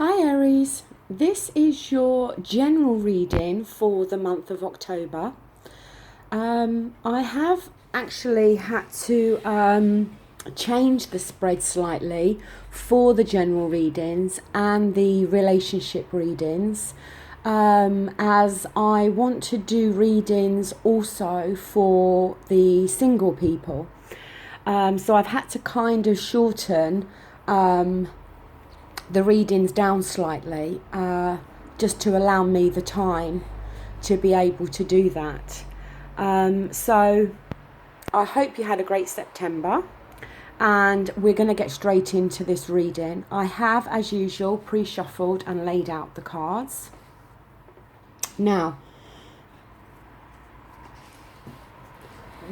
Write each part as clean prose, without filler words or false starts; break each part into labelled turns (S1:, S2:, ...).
S1: Hi Aries, this is your general reading for the month of October. I have actually had to change the spread slightly for the general readings and the relationship readings, as I want to do readings also for the single people. So I've had to kind of shorten the readings down slightly, just to allow me the time to be able to do that. So I hope you had a great September, and we're going to get straight into this reading. I have, as usual, pre-shuffled and laid out the cards. Now,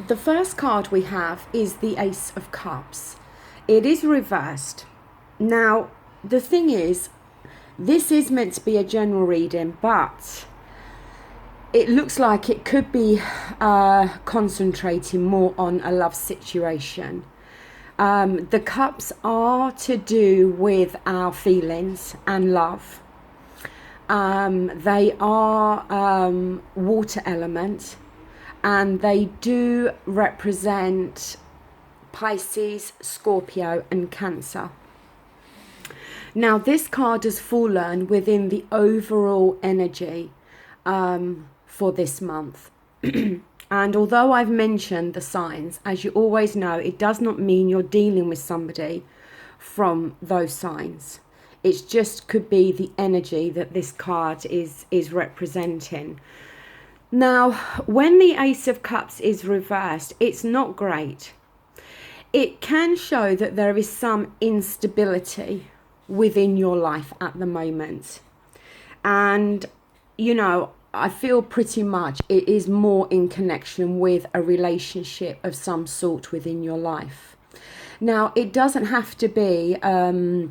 S1: the first card we have is the Ace of Cups. It is reversed. Now, the thing is, this is meant to be a general reading, but it looks like it could be concentrating more on a love situation. The cups are to do with our feelings and love. They are water element, and they do represent Pisces, Scorpio and Cancer. Now, this card has fallen within the overall energy for this month. And although I've mentioned the signs, as you always know, it does not mean you're dealing with somebody from those signs. It just could be the energy that this card is representing. Now, when the Ace of Cups is reversed, it's not great. It can show that there is some instability within your life at the moment, and I feel pretty much it is more in connection with a relationship of some sort within your life. Now, it doesn't have to be a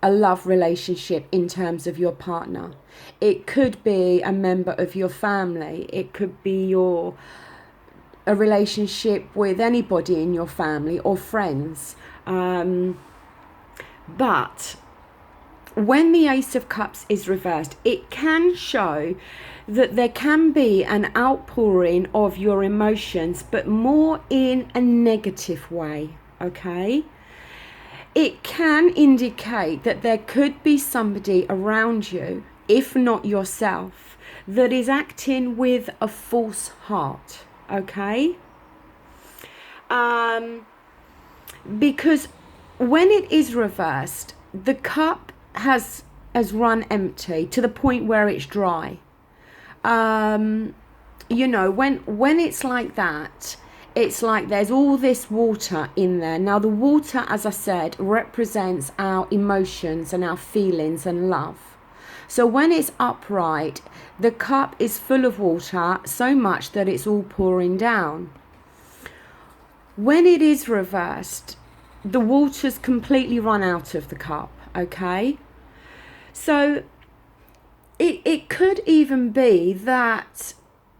S1: love relationship in terms of your partner. It could be a member of your family. It could be a relationship with anybody in your family or friends, but when the Ace of Cups is reversed, it can show that there can be an outpouring of your emotions, but more in a negative way, okay? It can indicate that there could be somebody around you, if not yourself, that is acting with a false heart, okay? Because when it is reversed, the cup has run empty to the point where it's dry. When it's like that, it's like there's all this water in there. Now, the water, as I said, represents our emotions and our feelings and love. So when it's upright, the cup is full of water, so much that it's all pouring down. When it is reversed, the water's completely run out of the cup, okay? So it could even be that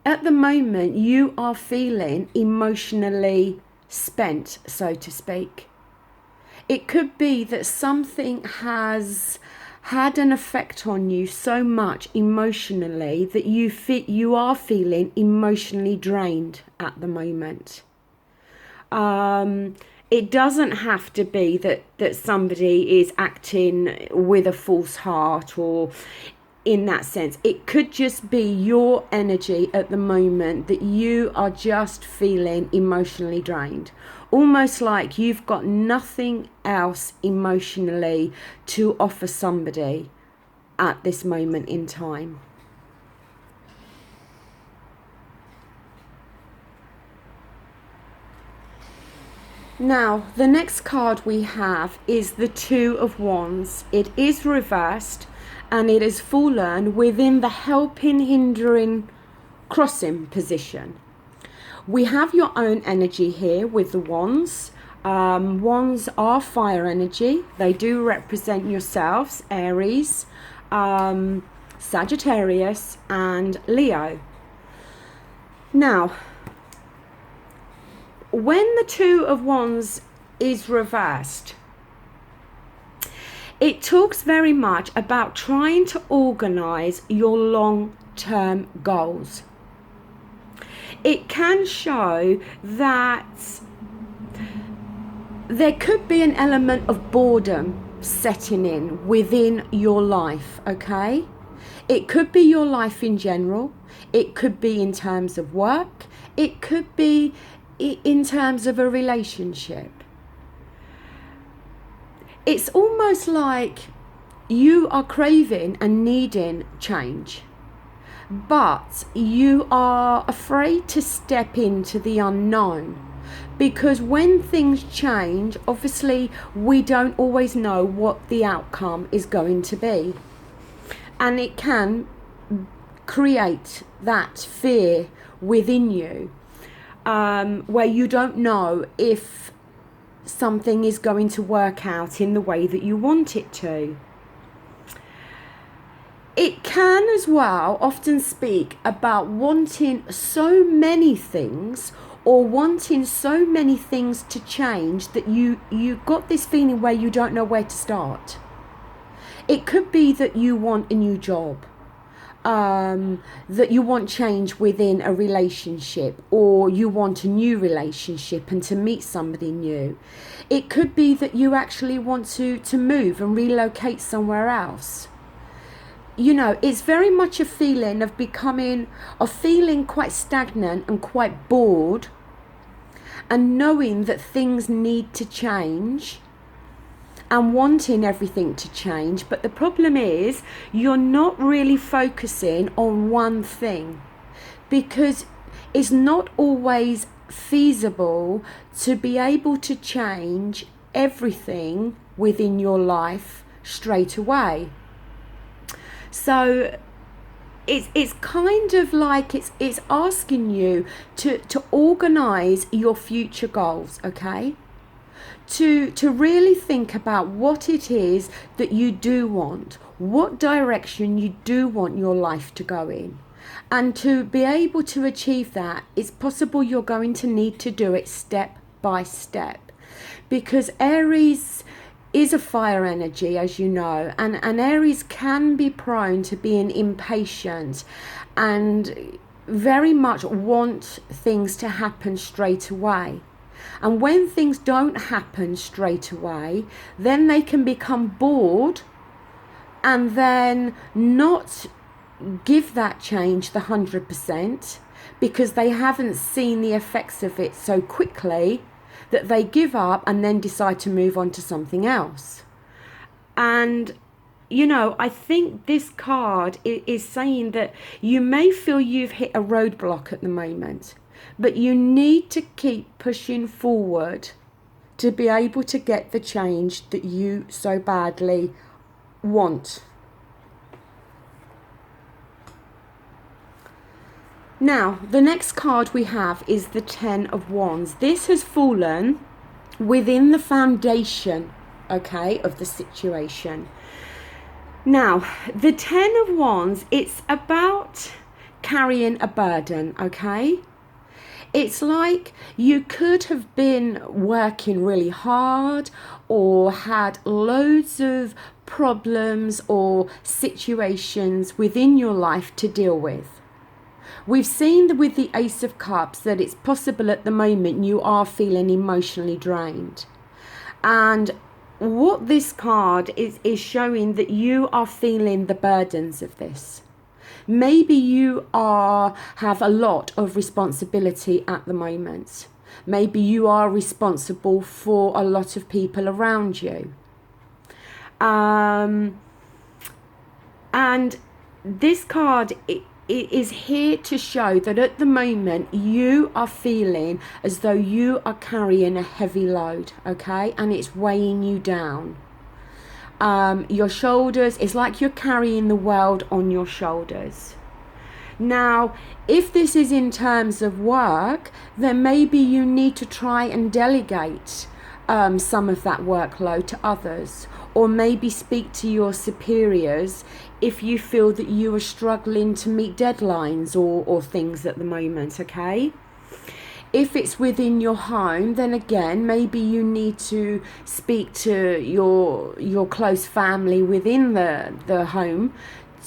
S1: at the moment you are feeling emotionally spent, so to speak. It could be that something has had an effect on you so much emotionally that you are feeling emotionally drained at the moment. It doesn't have to be that somebody is acting with a false heart or in that sense. It could just be your energy at the moment that you are just feeling emotionally drained. Almost like you've got nothing else emotionally to offer somebody at this moment in time. Now, the next card we have is the Two of Wands. It is reversed and it has fallen within the helping, hindering, crossing position. We have your own energy here with the Wands. Wands are fire energy. They do represent yourselves, Aries, Sagittarius and Leo. Now, when the Two of Wands is reversed, It talks very much about trying to organize your long-term goals. It can show that there could be an element of boredom setting in within your life, okay? It could be your life in general. It could be in terms of work. It could be in terms of a relationship. It's almost like you are craving and needing change, but you are afraid to step into the unknown, because when things change, obviously we don't always know what the outcome is going to be, and it can create that fear within you, where you don't know if something is going to work out in the way that you want it to. It can as well often speak about wanting so many things, or wanting so many things to change, that you got this feeling where you don't know where to start. It could be that you want a new job, that you want change within a relationship, or you want a new relationship and to meet somebody new. It could be that you actually want to move and relocate somewhere else. You know, it's very much a feeling of feeling quite stagnant and quite bored, and knowing that things need to change and wanting everything to change. But the problem is you're not really focusing on one thing, because it's not always feasible to be able to change everything within your life straight away. So it's kind of like it's asking you to organize your future goals, okay? To really think about what it is that you do want, what direction you do want your life to go in. And to be able to achieve that, it's possible you're going to need to do it step by step, because Aries is a fire energy, as you know, and Aries can be prone to being impatient and very much want things to happen straight away. And when things don't happen straight away, then they can become bored and then not give that change the 100%, because they haven't seen the effects of it so quickly that they give up and then decide to move on to something else. And you know, I think this card is saying that you may feel you've hit a roadblock at the moment, but you need to keep pushing forward to be able to get the change that you so badly want. Now, the next card we have is the Ten of Wands. This has fallen within the foundation, okay, of the situation. Now, the Ten of Wands, it's about carrying a burden, okay? It's like you could have been working really hard or had loads of problems or situations within your life to deal with. We've seen with the Ace of Cups that it's possible at the moment you are feeling emotionally drained. And what this card is showing that you are feeling the burdens of this. Maybe you have a lot of responsibility at the moment. Maybe you are responsible for a lot of people around you. And this card, it is here to show that at the moment you are feeling as though you are carrying a heavy load, okay? And it's weighing you down. Your shoulders, it's like you're carrying the world on your shoulders. Now, if this is in terms of work, then maybe you need to try and delegate some of that workload to others, or maybe speak to your superiors if you feel that you are struggling to meet deadlines or things at the moment, okay? If it's within your home, then again, maybe you need to speak to your close family within the home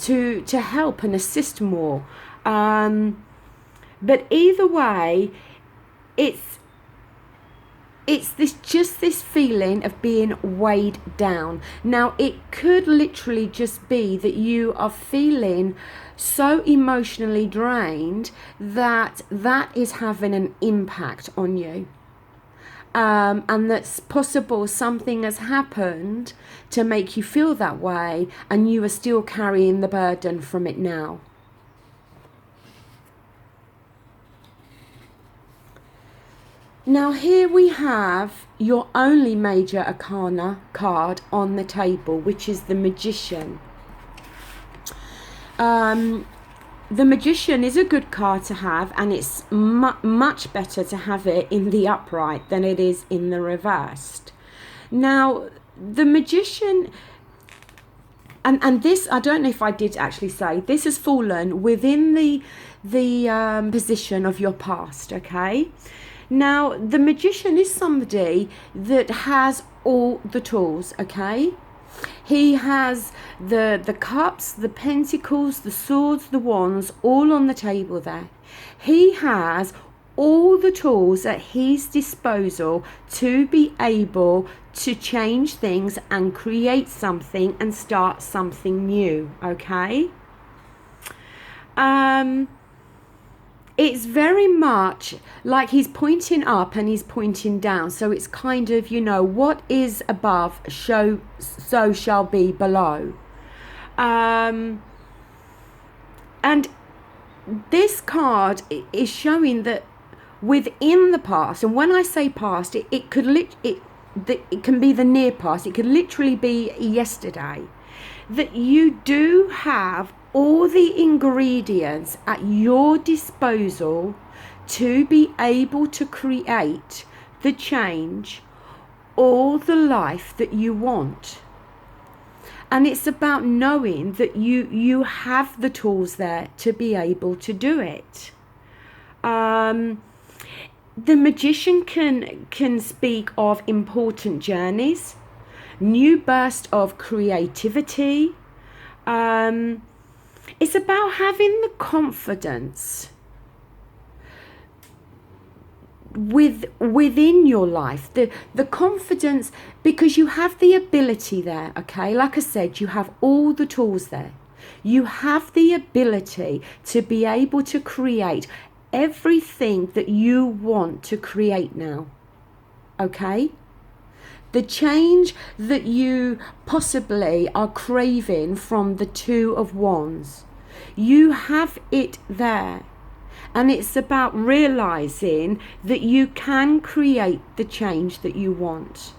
S1: to help and assist more. But either way, it's this feeling of being weighed down. Now, it could literally just be that you are feeling so emotionally drained that is having an impact on you. And that's possible something has happened to make you feel that way, and you are still carrying the burden from it now. Now here we have your only major arcana card on the table, which is the Magician. The Magician is a good card to have, and it's much better to have it in the upright than it is in the reversed. Now, the Magician, and this, I don't know if I did actually say, this has fallen within the position of your past, okay? Now, the Magician is somebody that has all the tools, okay? He has the cups, the pentacles, the swords, the wands, all on the table there. He has all the tools at his disposal to be able to change things and create something and start something new, okay? It's very much like he's pointing up and he's pointing down. So it's kind of, you know, what is above, so shall be below. And this card is showing that within the past, and when I say past, it can be the near past, it could literally be yesterday, that you do have all the ingredients at your disposal to be able to create the change or the life that you want. And it's about knowing that you have the tools there to be able to do it. The Magician can speak of important journeys, new burst of creativity. It's about having the confidence within your life, the confidence, because you have the ability there, okay? Like I said, you have all the tools there. You have the ability to be able to create everything that you want to create now, okay? The change that you possibly are craving from the Two of Wands, you have it there. And it's about realizing that you can create the change that you want.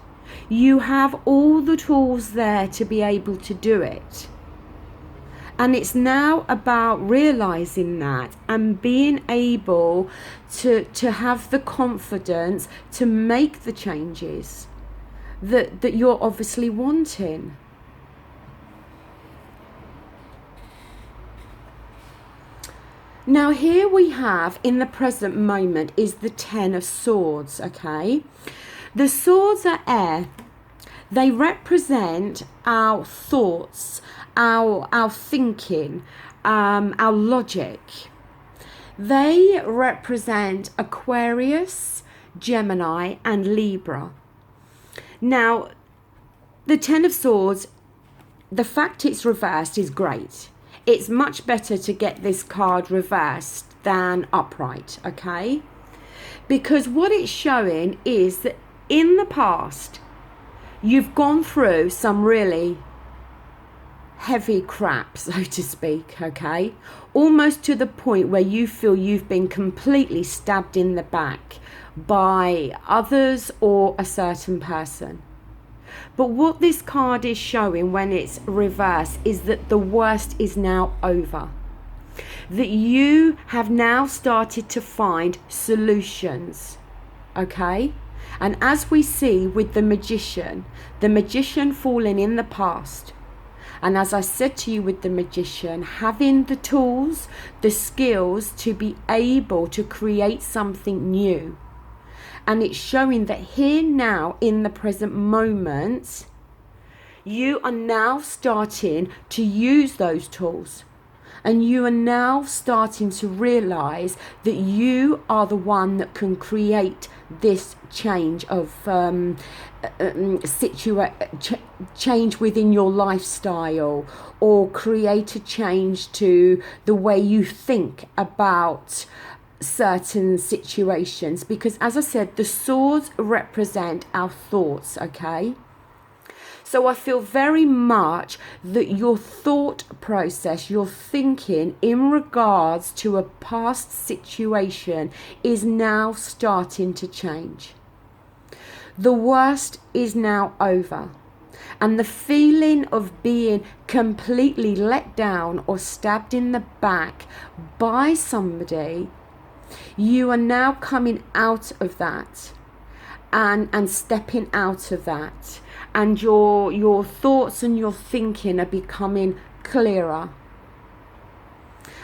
S1: You have all the tools there to be able to do it. And it's now about realizing that and being able to have the confidence to make the changes that you're obviously wanting. Now here we have, in the present moment, is the Ten of Swords, okay? The swords are air. They represent our thoughts, our thinking, our logic. They represent Aquarius, Gemini, and Libra. Now, the Ten of Swords, the fact it's reversed is great. It's much better to get this card reversed than upright, okay? Because what it's showing is that in the past, you've gone through some really heavy crap, so to speak, okay? Almost to the point where you feel you've been completely stabbed in the back by others or a certain person. But what this card is showing when it's reversed is that the worst is now over. That you have now started to find solutions, okay? And as we see with the Magician falling in the past, And as I said to you with the magician, having the tools, the skills to be able to create something new. And it's showing that here now in the present moment, you are now starting to use those tools. And you are now starting to realize that you are the one that can create this change of change within your lifestyle, or create a change to the way you think about certain situations. Because as I said, the swords represent our thoughts, okay? So I feel very much that your thought process, your thinking in regards to a past situation is now starting to change. The worst is now over. And the feeling of being completely let down or stabbed in the back by somebody, you are now coming out of that and stepping out of that. And your thoughts and your thinking are becoming clearer.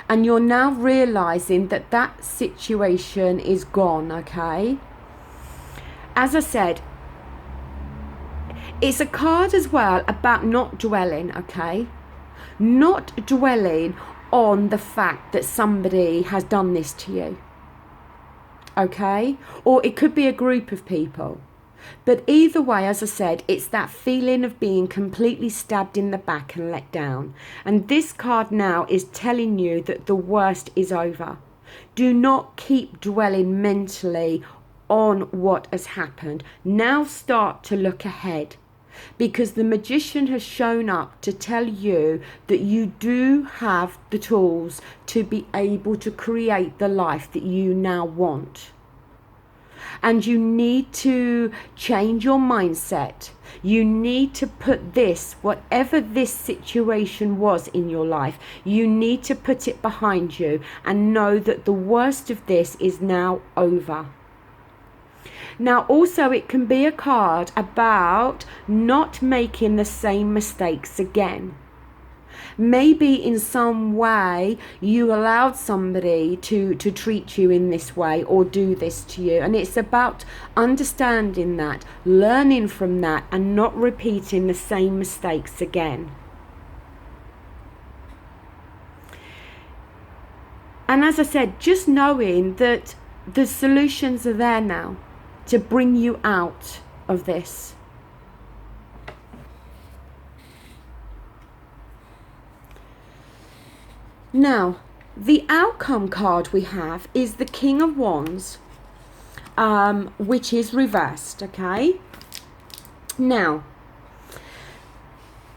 S1: And you're now realizing that that situation is gone, okay? As I said, it's a card as well about not dwelling, okay? Not dwelling on the fact that somebody has done this to you, okay? Or it could be a group of people. But either way, as I said, it's that feeling of being completely stabbed in the back and let down. And this card now is telling you that the worst is over. Do not keep dwelling mentally on what has happened. Now start to look ahead, because the magician has shown up to tell you that you do have the tools to be able to create the life that you now want. And you need to change your mindset. You need to put this, whatever this situation was in your life, you need to put it behind you and know that the worst of this is now over. Now also it can be a card about not making the same mistakes again. Maybe in some way you allowed somebody to treat you in this way or do this to you. And it's about understanding that, learning from that, and not repeating the same mistakes again. And as I said, just knowing that the solutions are there now to bring you out of this. Now, the outcome card we have is the King of Wands, which is reversed, okay? Now,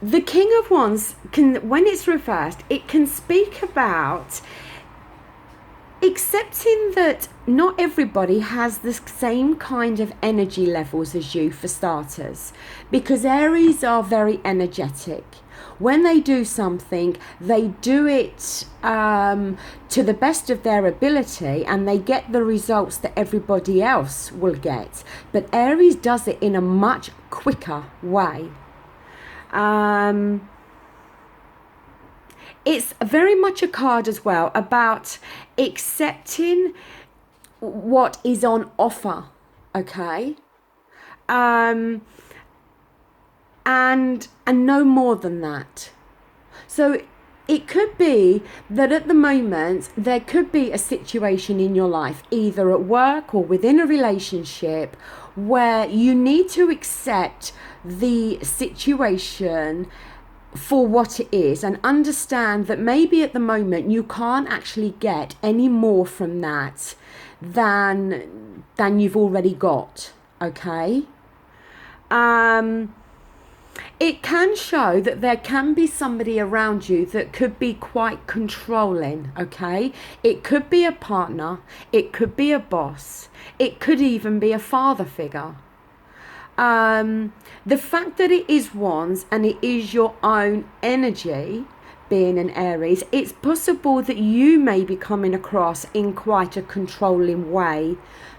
S1: the King of Wands, when it's reversed, it can speak about accepting that not everybody has the same kind of energy levels as you, for starters, because Aries are very energetic. When they do something, they do it to the best of their ability, and they get the results that everybody else will get. But Aries does it in a much quicker way. It's very much a card as well about accepting what is on offer, okay? And no more than that. So it could be that at the moment there could be a situation in your life, either at work or within a relationship, where you need to accept the situation for what it is and understand that maybe at the moment you can't actually get any more from that than you've already got, okay? It can show that there can be somebody around you that could be quite controlling, okay? It could be a partner, it could be a boss, it could even be a father figure. The fact that it is Wands and it is your own energy, being an Aries, it's possible that you may be coming across in quite a controlling way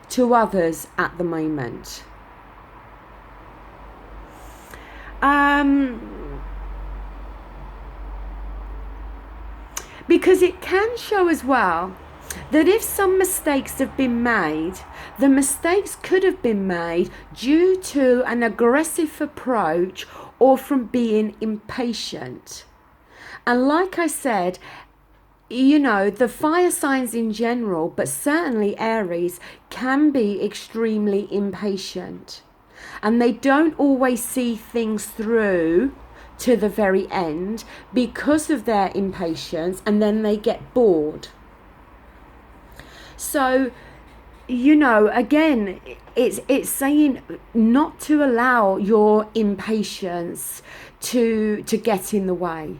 S1: to others at the moment. Because it can show as well that if some mistakes have been made, the mistakes could have been made due to an aggressive approach or from being impatient. And like I said, you know, the fire signs in general, but certainly Aries, can be extremely impatient. And they don't always see things through to the very end because of their impatience, and then they get bored. So, you know, again, it's saying not to allow your impatience to get in the way.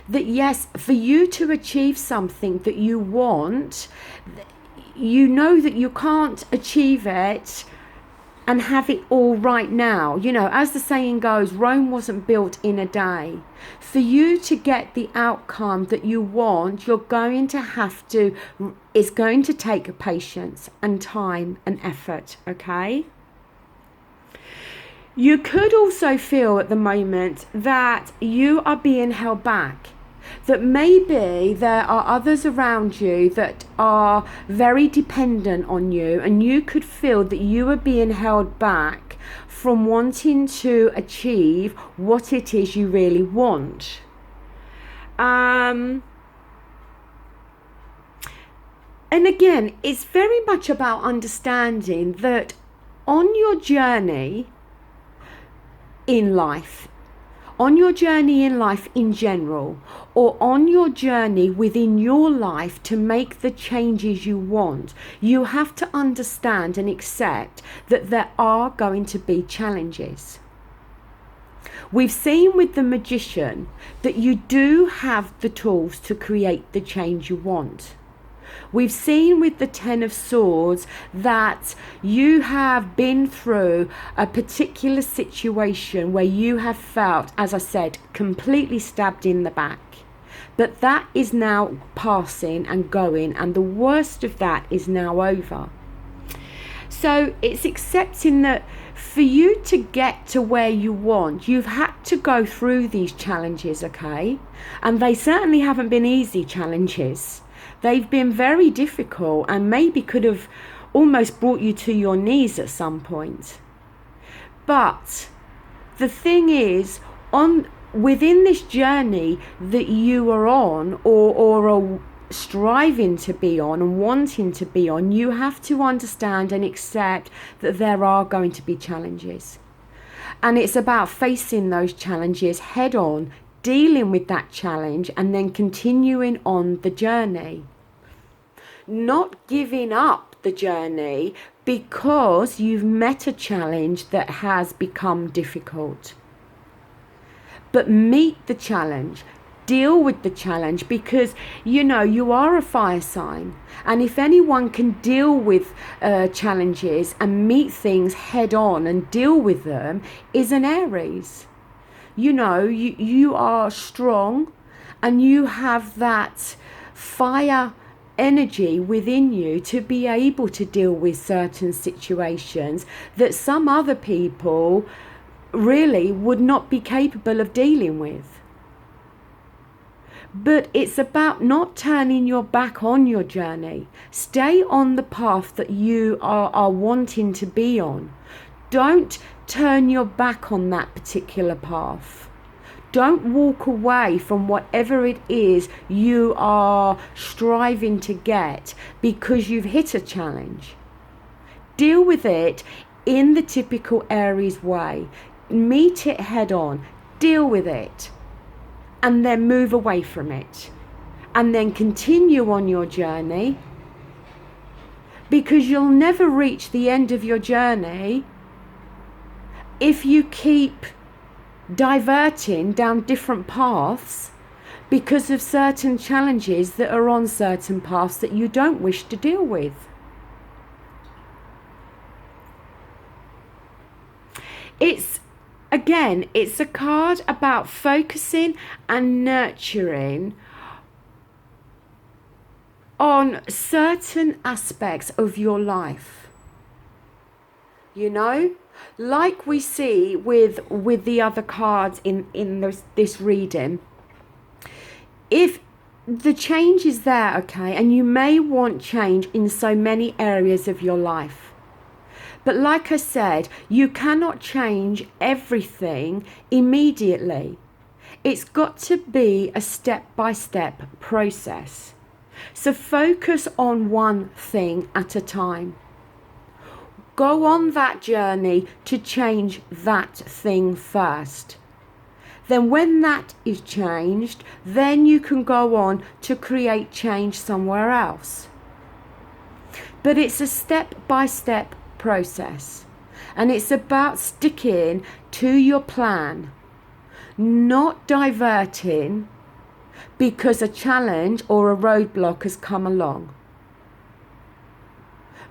S1: That yes, for you to achieve something that you want, you know that you can't achieve it and have it all right now. You know, as the saying goes, Rome wasn't built in a day. For you to get the outcome that you want, you're going to have to, it's going to take patience and time and effort, okay? You could also feel at the moment that you are being held back. That maybe there are others around you that are very dependent on you, and you could feel that you are being held back from wanting to achieve what it is you really want. And again, it's very much about understanding that on your journey in life, on your journey in life in general, or on your journey within your life to make the changes you want, you have to understand and accept that there are going to be challenges. We've seen with the Magician that you do have the tools to create the change you want. We've seen with the Ten of Swords that you have been through a particular situation where you have felt, as I said, completely stabbed in the back. But that is now passing and going, and the worst of that is now over. So it's accepting that for you to get to where you want, you've had to go through these challenges, okay? And they certainly haven't been easy challenges. They've been very difficult and maybe could have almost brought you to your knees at some point. But the thing is, within this journey that you are on or are striving to be on and wanting to be on, you have to understand and accept that there are going to be challenges. And it's about facing those challenges head on, dealing with that challenge, and then continuing on the journey. Not giving up the journey because you've met a challenge that has become difficult. But meet the challenge, deal with the challenge, because you know you are a fire sign, and if anyone can deal with challenges and meet things head on and deal with them, is an Aries. You know, you are strong and you have that fire energy within you to be able to deal with certain situations that some other people really would not be capable of dealing with. But it's about not turning your back on your journey. Stay on the path that you are wanting to be on. Don't turn your back on that particular path. Don't walk away from whatever it is you are striving to get because you've hit a challenge. Deal with it in the typical Aries way. Meet it head on. Deal with it. And then move away from it. And then continue on your journey. Because you'll never reach the end of your journey if you keep diverting down different paths because of certain challenges that are on certain paths that you don't wish to deal with. It's a card about focusing and nurturing on certain aspects of your life. You know, like we see with the other cards in this reading, if the change is there, okay? And you may want change in so many areas of your life. But like I said, you cannot change everything immediately. It's got to be a step-by-step process. So focus on one thing at a time. Go on that journey to change that thing first. Then when that is changed, then you can go on to create change somewhere else. But it's a step-by-step process, and it's about sticking to your plan, not diverting because a challenge or a roadblock has come along.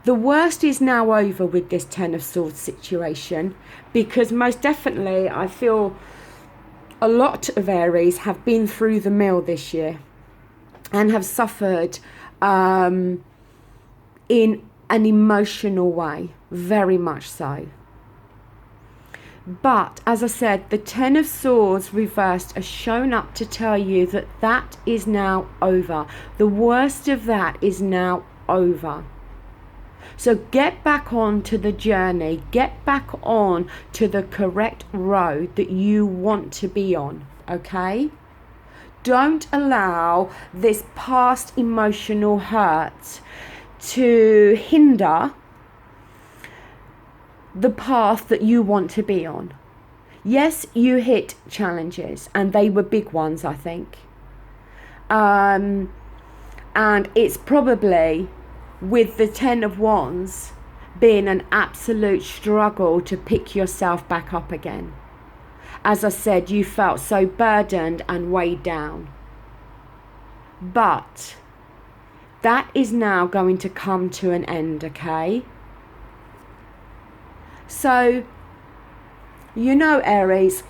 S1: The worst is now over with this Ten of Swords situation, because most definitely I feel a lot of Aries have been through the mill this year and have suffered in an emotional way, very much so. But as I said, the Ten of Swords reversed has shown up to tell you that that is now over. The worst of that is now over. So get back on to the journey, get back on to the correct road that you want to be on, okay? Don't allow this past emotional hurt to hinder the path that you want to be on. Yes, you hit challenges, and they were big ones, I think. And it's probably, with the Ten of Wands, being an absolute struggle to pick yourself back up again. As I said, you felt so burdened and weighed down. But that is now going to come to an end, okay? So, you know, Aries,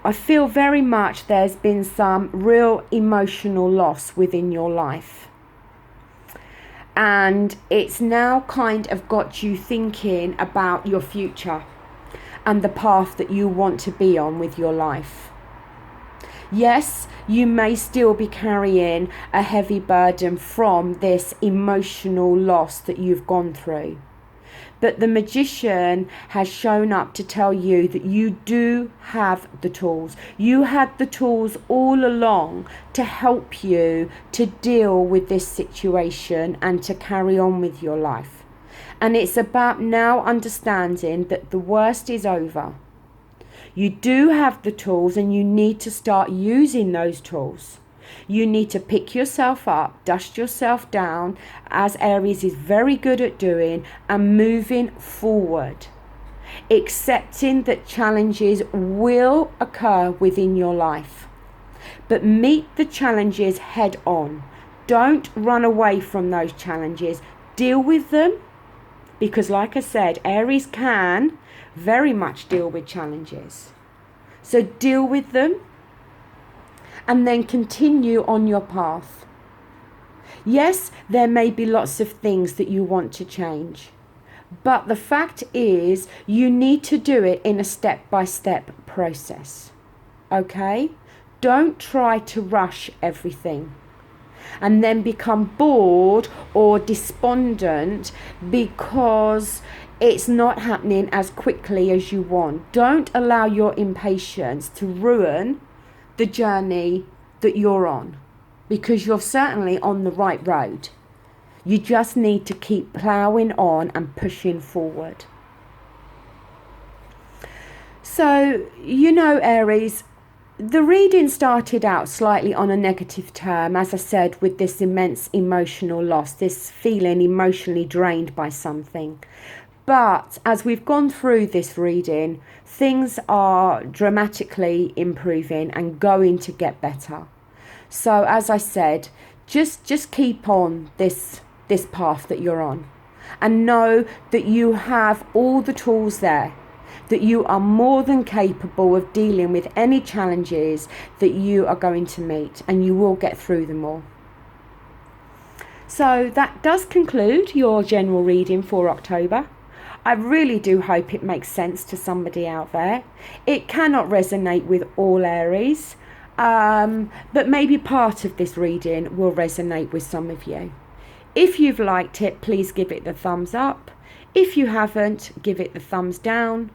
S1: I feel very much there's been some real emotional loss within your life. And it's now kind of got you thinking about your future and the path that you want to be on with your life. Yes, you may still be carrying a heavy burden from this emotional loss that you've gone through. But the Magician has shown up to tell you that you do have the tools. You had the tools all along to help you to deal with this situation and to carry on with your life. And it's about now understanding that the worst is over. You do have the tools, and you need to start using those tools. You need to pick yourself up, dust yourself down, as Aries is very good at doing, and moving forward. Accepting that challenges will occur within your life. But meet the challenges head on. Don't run away from those challenges. Deal with them. Because like I said, Aries can very much deal with challenges. So deal with them. And then continue on your path. Yes, there may be lots of things that you want to change. But the fact is, you need to do it in a step-by-step process. Okay? Don't try to rush everything and then become bored or despondent because it's not happening as quickly as you want. Don't allow your impatience to ruin the journey that you're on, because you're certainly on the right road. You just need to keep ploughing on and pushing forward. So, you know, Aries, the reading started out slightly on a negative term, as I said, with this immense emotional loss, this feeling emotionally drained by something. But as we've gone through this reading, things are dramatically improving and going to get better. So as I said, just keep on this path that you're on, and know that you have all the tools there, that you are more than capable of dealing with any challenges that you are going to meet, and you will get through them all. So that does conclude your general reading for October. I really do hope it makes sense to somebody out there. It cannot resonate with all Aries. But maybe part of this reading will resonate with some of you. If you've liked it, please give it the thumbs up. If you haven't, give it the thumbs down.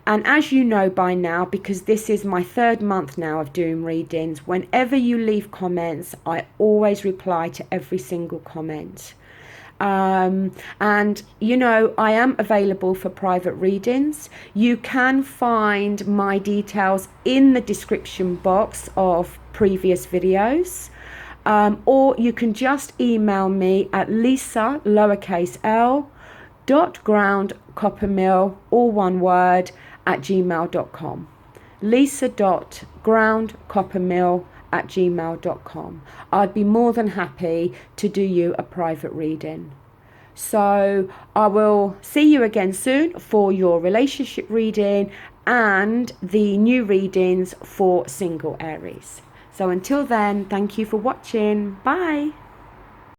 S1: And as you know by now, because this is my 3rd month now of doing readings, whenever you leave comments, I always reply to every single comment. And you know, I am available for private readings. You can find my details in the description box of previous videos. Or you can just email me at Lisa, lowercase l, .groundcoppermill, all one word, at gmail.com. lisa.groundcoppermill@gmail.com. I'd be more than happy to do you a private reading. So I will see you again soon for your relationship reading and the new readings for single Aries. So until then, thank you for watching. Bye.